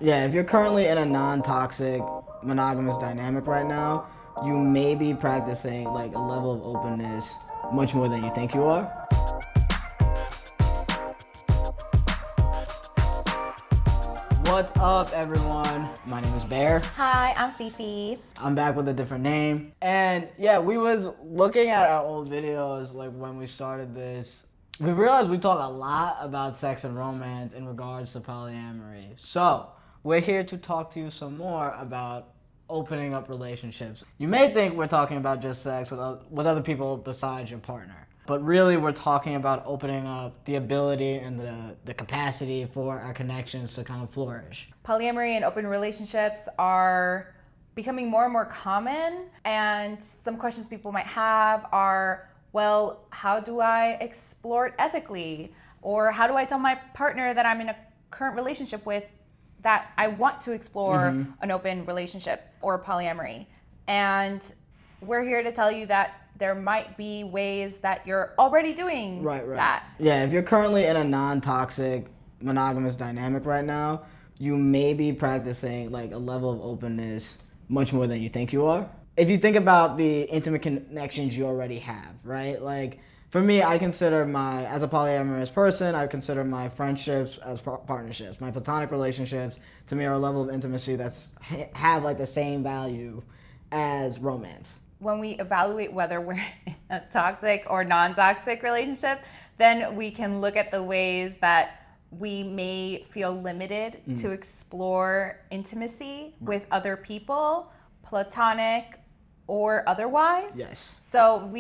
Yeah, if you're currently in a non-toxic monogamous dynamic right now, you may be practicing like a level of openness much more than you think you are. What's up, everyone? My name is Bear. Hi, I'm Fifi. I'm back with a different name. And yeah, we was looking at our old videos like when we started this. We realized we talk a lot about sex and romance in regards to polyamory. So, we're here to talk to you some more about opening up relationships. You may think we're talking about just sex with other people besides your partner. But really, we're talking about opening up the ability and the capacity for our connections to kind of flourish. Polyamory and open relationships are becoming more and more common, and some questions people might have are, well, how do I explore it ethically? Or how do I tell my partner that I'm in a current relationship with that I want to explore an open relationship or polyamory? And we're here to tell you that there might be ways that you're already doing that. Yeah, if you're currently in a non-toxic monogamous dynamic right now, you may be practicing like a level of openness much more than you think you are. If you think about the intimate connections you already have, right? Like for me, I consider as a polyamorous person, I consider my friendships as partnerships. My platonic relationships to me are a level of intimacy that's have like the same value as romance. When we evaluate whether we're in a toxic or non-toxic relationship, then we can look at the ways that we may feel limited to explore intimacy with other people, platonic or otherwise. Yes. So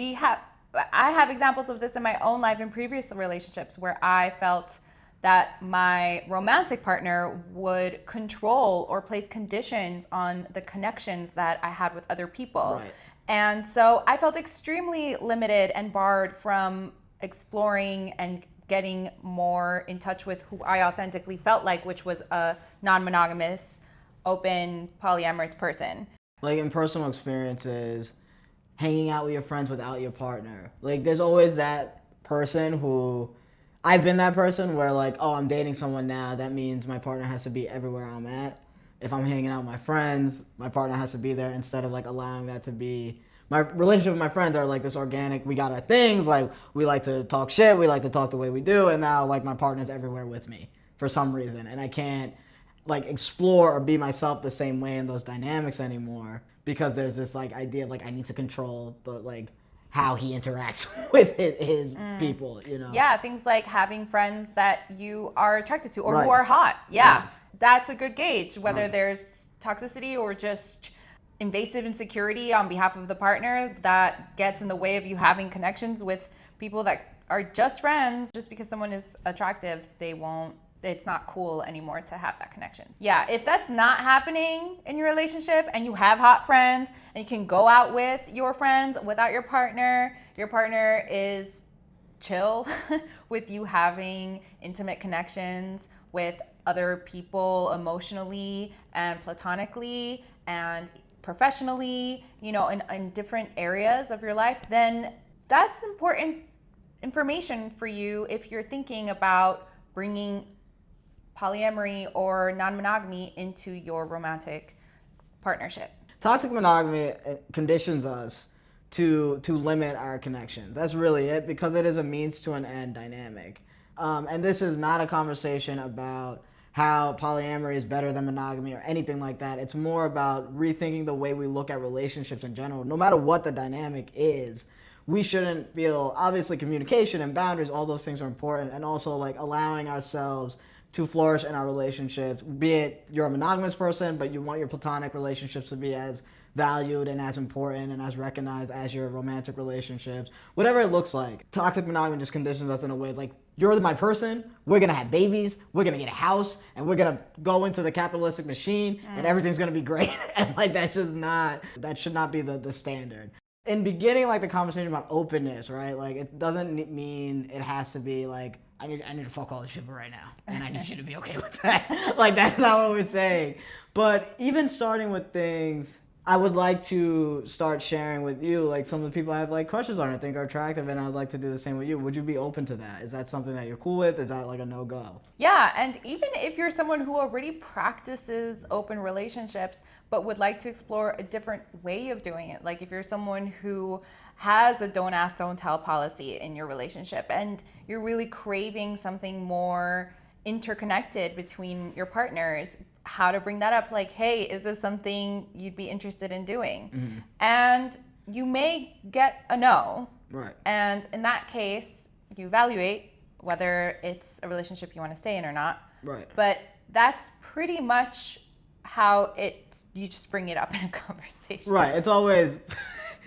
I have examples of this in my own life in previous relationships where I felt that my romantic partner would control or place conditions on the connections that I had with other people. Right. And so I felt extremely limited and barred from exploring and getting more in touch with who I authentically felt like, which was a non-monogamous, open, polyamorous person. Like in personal experiences, hanging out with your friends without your partner. Like there's always that person who, I've been that person where like, oh, I'm dating someone now, that means my partner has to be everywhere I'm at. If I'm hanging out with my friends, my partner has to be there instead of like allowing that to be. My relationship with my friends are like this organic, we got our things, like we like to talk shit, we like to talk the way we do, and now like my partner's everywhere with me for some reason. And I can't like explore or be myself the same way in those dynamics anymore because there's this like idea of like I need to control the like how he interacts with his people, you know? Yeah, things like having friends that you are attracted to or Right. who are hot. Yeah, Right. that's a good gauge, whether Right. there's toxicity or just invasive insecurity on behalf of the partner that gets in the way of you having connections with people that are just friends. Just because someone is attractive, it's not cool anymore to have that connection. Yeah, if that's not happening in your relationship and you have hot friends and you can go out with your friends without your partner is chill with you having intimate connections with other people emotionally and platonically and professionally, in different areas of your life, then that's important information for you if you're thinking about bringing polyamory or non-monogamy into your romantic partnership. Toxic monogamy conditions us to limit our connections. That's really it, because it is a means to an end dynamic. And this is not a conversation about how polyamory is better than monogamy or anything like that. It's more about rethinking the way we look at relationships in general. No matter what the dynamic is, we shouldn't feel, obviously communication and boundaries, all those things are important, and also like allowing ourselves to flourish in our relationships, be it you're a monogamous person, but you want your platonic relationships to be as valued and as important and as recognized as your romantic relationships, whatever it looks like. Toxic monogamy just conditions us in a way it's like, you're my person, we're gonna have babies, we're gonna get a house, and we're gonna go into the capitalistic machine, and everything's gonna be great. And like that should not be the standard. In beginning like the conversation about openness, right? Like it doesn't mean it has to be like, I need to fuck all the shit right now, and I need you to be okay with that. Like that's not what we're saying. But even starting with things I would like to start sharing with you like some of the people I have like crushes on and think are attractive, and I'd like to do the same with you. Would you be open to that? Is that something that you're cool with? Is that like a no-go? Yeah, and even if you're someone who already practices open relationships but would like to explore a different way of doing it, like if you're someone who has a don't ask, don't tell policy in your relationship and you're really craving something more interconnected between your partners, how to bring that up, like, hey, is this something you'd be interested in doing? Mm-hmm. And you may get a no. Right. And in that case, you evaluate whether it's a relationship you want to stay in or not. Right. But that's pretty much how you just bring it up in a conversation. Right. It's always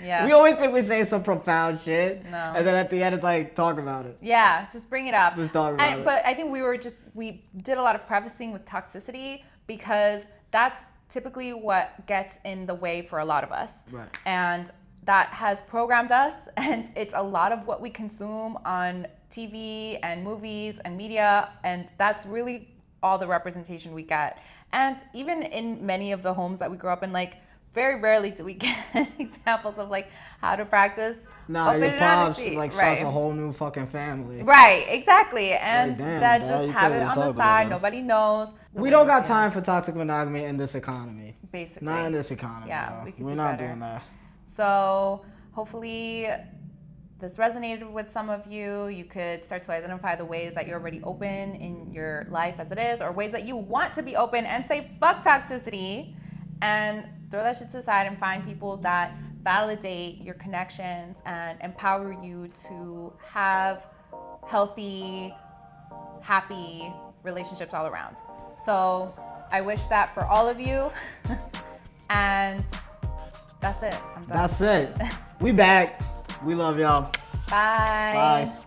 Yeah. we always think we say some profound shit. No. And then at the end it's like talk about it. Yeah, just bring it up. Just talk about it. But I think we did a lot of prefacing with toxicity because that's typically what gets in the way for a lot of us. Right. And that has programmed us, and it's a lot of what we consume on TV and movies and media, and that's really all the representation we get. And even in many of the homes that we grew up in, like, very rarely do we get examples of like how to practice Nah, open your and pops honesty. like Right. starts a whole new fucking family. Right, exactly. And Like, damn, that dad, just you have could've it on just the opened it, side. man. Nobody knows. We don't got Yeah, time for toxic monogamy in this economy. basically. Not in this economy. Yeah, bro. we could We're do not better. doing that. So hopefully this resonated with some of you. You could start to identify the ways that you're already open in your life as it is, or ways that you want to be open, and say fuck toxicity and throw that shit to the side and find people that validate your connections and empower you to have healthy, happy relationships all around. So I wish that for all of you. And that's it. I'm done. That's it. We back. We love y'all. Bye. Bye.